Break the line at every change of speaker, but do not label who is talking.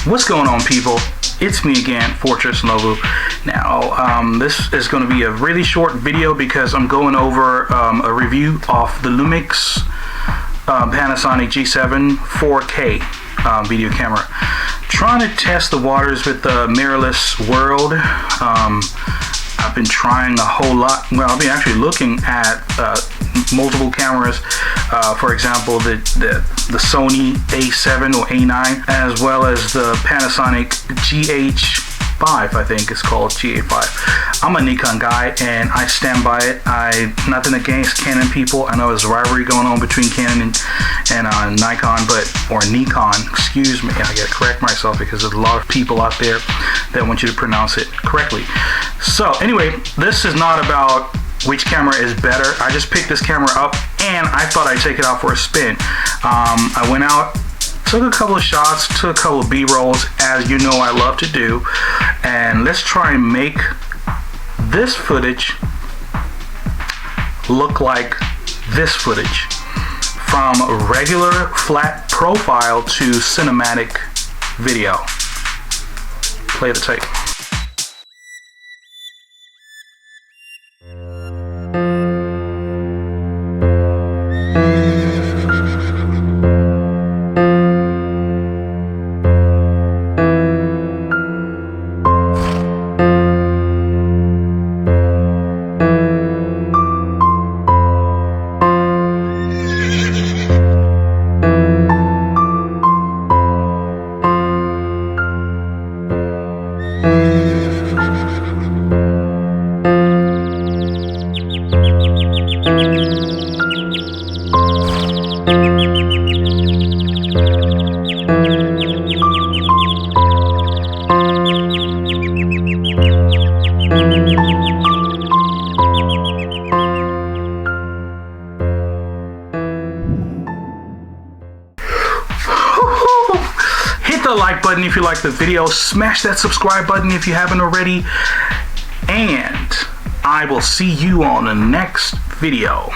What's going on, people? It's me again, Fortraiture. Now, this is going to be a really short video because I'm going over a review of the Lumix Panasonic G7 4K video camera. Trying to test the waters with the mirrorless world. I've been trying a whole lot. Well, I've been actually looking at multiple cameras. For example, the Sony A7 or A9, as well as the Panasonic GH5, I think it's called GH5. I'm a Nikon guy and I stand by it. Nothing against Canon people. I know there's a rivalry going on between Canon and Nikon, or Nikon, excuse me. I gotta correct myself because there's a lot of people out there that want you to pronounce it correctly. So anyway, this is not about which camera is better. I just picked this camera up and I thought I'd take it out for a spin. I went out, took a couple of shots, took a couple of B-rolls, as you know I love to do, and let's try and make this footage look like this footage, from regular flat profile to cinematic video. Play the tape. Hit the like button if you like the video, smash that subscribe button if you haven't already, and I will see you on the next video.